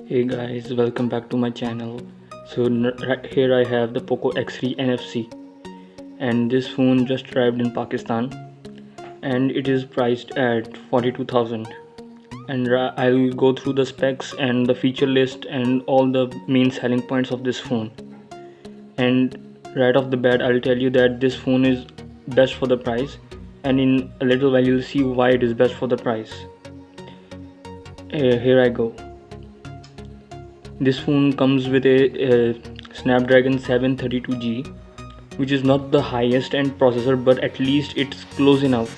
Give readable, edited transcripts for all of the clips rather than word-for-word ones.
Hey guys, welcome back to my channel. So right here I have the Poco X3 NFC, and this phone just arrived in Pakistan and it is priced at 42,000. And I'll go through the specs and the feature list and all the main selling points of this phone. And right off the bat I'll tell you that this phone is best for the price, and in a little while you'll see why it is best for the price. Here I go. This phone comes with a Snapdragon 732G, which is not the highest end processor, but at least it's close enough.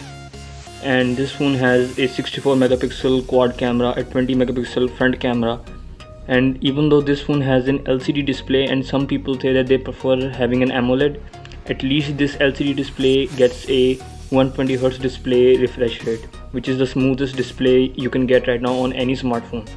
And this phone has a 64 megapixel quad camera, a 20 megapixel front camera. And even though this phone has an LCD display and some people say that they prefer having an AMOLED, at least this LCD display gets a 120Hz display refresh rate, which is the smoothest display you can get right now on any smartphone.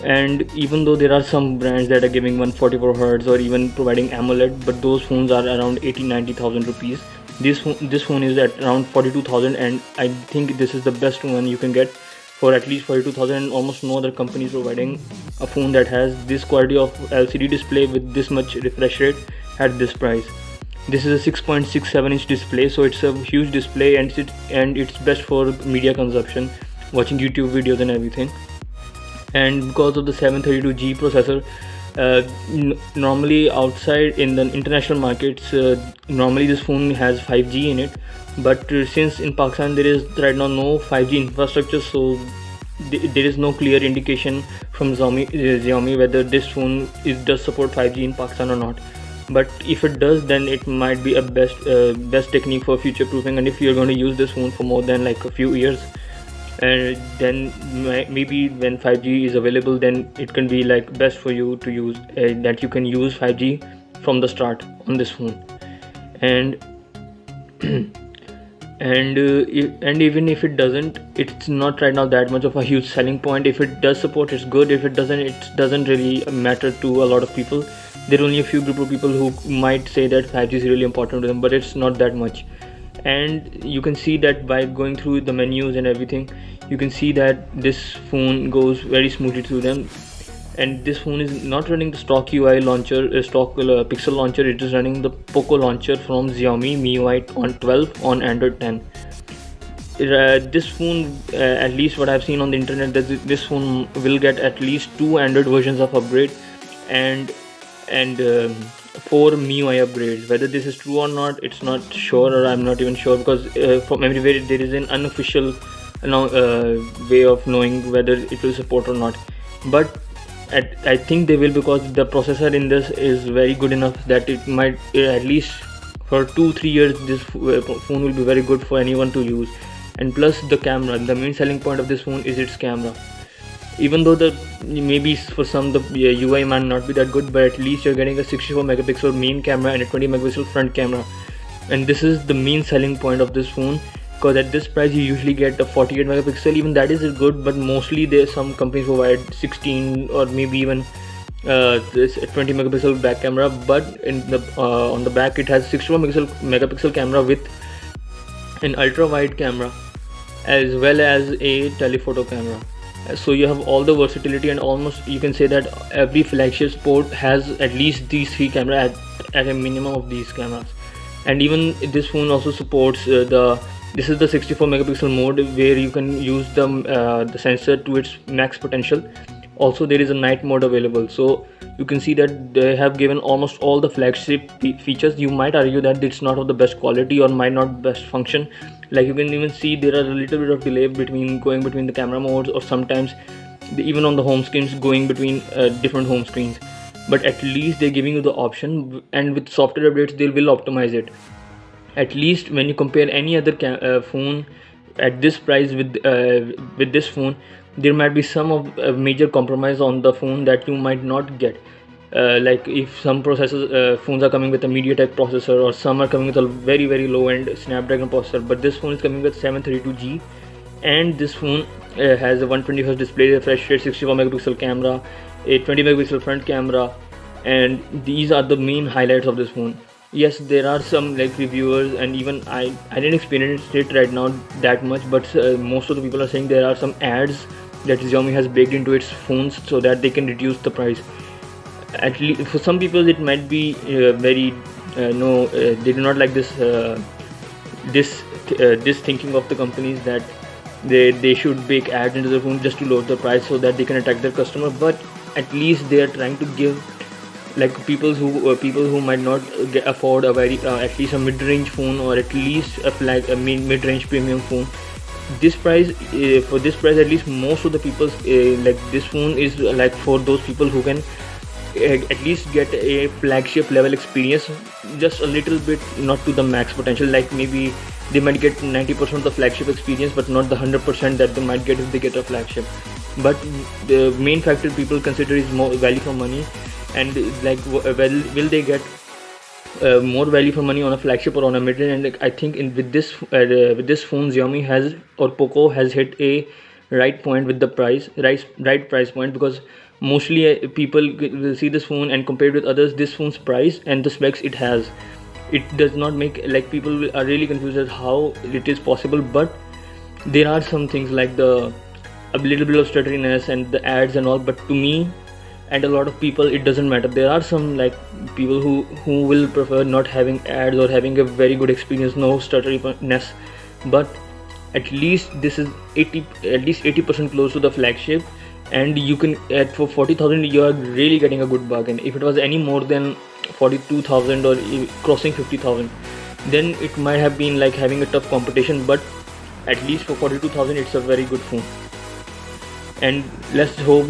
And even though there are some brands that are giving 144Hz or even providing AMOLED, but those phones are around 80-90,000 rupees. This phone is at around 42,000, and I think this is the best one you can get for at least 42,000. And almost no other company is providing a phone that has this quality of LCD display with this much refresh rate at this price. This is a 6.67-inch display, so it's a huge display, and it's best for media consumption, watching YouTube videos and everything. And because of the 732G processor, normally outside in the international markets, normally this phone has 5G in it, but since in Pakistan there is right now no 5G infrastructure, so there is no clear indication from Xiaomi whether this phone does support 5G in Pakistan or not. But if it does, then it might be a best technique for future proofing, and if you're going to use this phone for more than like a few years, and then maybe when 5G is available, then it can be like best for you to use that you can use 5G from the start on this phone. And and even if it doesn't, it's not right now that much of a huge selling point. If it does support, it's good. If it doesn't, it doesn't really matter to a lot of people. There are only a few group of people who might say that 5G is really important to them, but it's not that much. And you can see that by going through the menus and everything, you can see that this phone goes very smoothly through them. And this phone is not running the stock UI launcher, stock pixel launcher. It is running the Poco launcher from Xiaomi MIUI on 12 on Android 10. This phone, at least what I've seen on the internet, that this phone will get at least 2 Android versions of upgrade and 4 MIUI upgrades. Whether this is true or not, it's not sure, or I'm not even sure, because from everywhere there is an unofficial way of knowing whether it will support or not. But I think they will, because the processor in this is very good enough that it might at least for 2-3 years this phone will be very good for anyone to use. And plus the camera, the main selling point of this phone is its camera. Even though maybe for some the UI might not be that good, but at least you're getting a 64 megapixel main camera and a 20 megapixel front camera, and this is the main selling point of this phone. Because at this price you usually get a 48 megapixel, even that is good, but mostly some companies provide 16 or maybe even this 20 megapixel back camera. But in the on the back it has 64 megapixel camera with an ultra wide camera as well as a telephoto camera. So you have all the versatility, and almost you can say that every flagship sport has at least these 3 cameras at a minimum of these cameras. And even this phone also supports this is the 64 megapixel mode, where you can use the sensor to its max potential. Also there is a night mode available, so you can see that they have given almost all the flagship features. You might argue that it's not of the best quality or might not best function. Like you can even see there are a little bit of delay going between the camera modes, or sometimes even on the home screens going between different home screens. But at least they're giving you the option, and with software updates they will optimize it. At least when you compare any other phone at this price with this phone, there might be some of major compromise on the phone that you might not get. Like if some phones are coming with a MediaTek processor, or some are coming with a very low end Snapdragon processor, but this phone is coming with 732G, and this phone has a 120Hz display refresh rate, 64 megapixel camera, a 20 megapixel front camera, and these are the main highlights of this phone. Yes, there are some like reviewers, and even I didn't experience it right now that much, but most of the people are saying there are some ads that Xiaomi has baked into its phones so that they can reduce the price. At least for some people it might be very no they do not like this thinking of the companies that they should bake ads into the phone just to lower the price so that they can attract their customer. But at least they are trying to give like people who might not afford a very at least a mid-range phone, or at least a mid-range premium phone. This price for this price, at least most of the people like this phone is like for those people who can at least get a flagship level experience just a little bit, not to the max potential. Like maybe they might get 90% of the flagship experience but not the 100% that they might get if they get a flagship. But the main factor people consider is more value for money, and like will they get more value for money on a flagship or on a mid-range. And like, I think with this phone, Xiaomi has, or Poco has hit a right point with the right price point, because mostly people will see this phone and compare it with others. This phone's price and the specs it does not make, like, people are really confused as how it is possible. But there are some things like a little bit of stutteriness and the ads and all, but to me and a lot of people it doesn't matter. There are some like people who will prefer not having ads or having a very good experience, no stutteriness, but at least this is 80% close to the flagship, and you can for 40,000 you are really getting a good bargain. If it was any more than 42,000 or crossing 50,000, then it might have been like having a tough competition, but at least for 42,000 it's a very good phone. And let's hope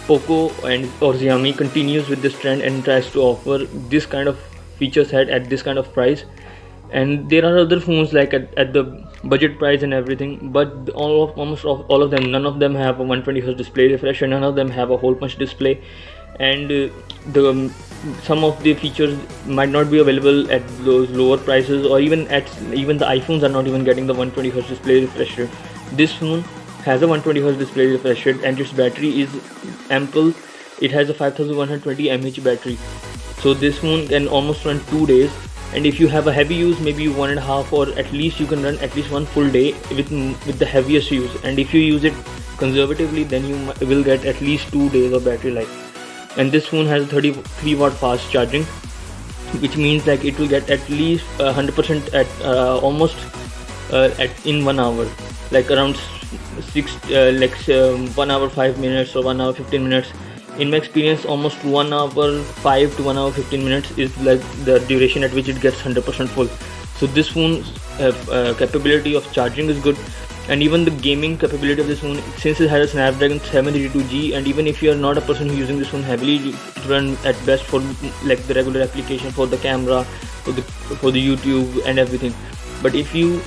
Poco or Xiaomi continues with this trend and tries to offer this kind of feature set at this kind of price. And there are other phones like at the budget price and everything, but almost all of them, none of them have a 120Hz display refresh, and none of them have a hole punch display. And some of the features might not be available at those lower prices, or even the iPhones are not even getting the 120Hz display refresh rate. This phone has a 120Hz display refresh rate, and its battery is ample. It has a 5120 mAh battery, so this phone can almost run 2 days. And if you have a heavy use, maybe 1.5, or at least you can run at least one full day with the heaviest use. And if you use it conservatively, then you will get at least 2 days of battery life. And this phone has 33 watt fast charging, which means like it will get at least 100% at almost in 1 hour, like around 1 hour 5 minutes or 1 hour 15 minutes. In my experience, almost 1 hour 5 to 1 hour 15 minutes is like the duration at which it gets 100% full. So this phone's capability of charging is good, and even the gaming capability of this phone, since it has a Snapdragon 782G, and even if you are not a person who's using this phone heavily, it run at best for like the regular application, for the camera, for the YouTube and everything. But if you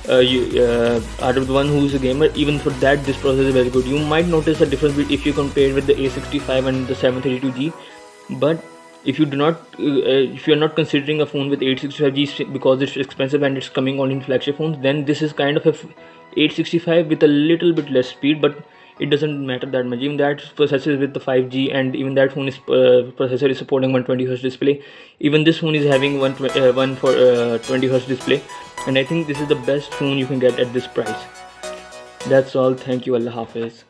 are the one who's a gamer, even for that this processor is very good. You might notice a difference if you compare with the A65 and the 732G. But if you do not if you are not considering a phone with 865G because it's expensive and it's coming on in flagship phones, then this is kind of a 865 with a little bit less speed, but it doesn't matter that much. Even that processor with the 5G, and even that phone is processor is supporting 120Hz display. Even this phone is having 120Hz display, and I think this is the best phone you can get at this price. That's all. Thank you. Allah Hafiz.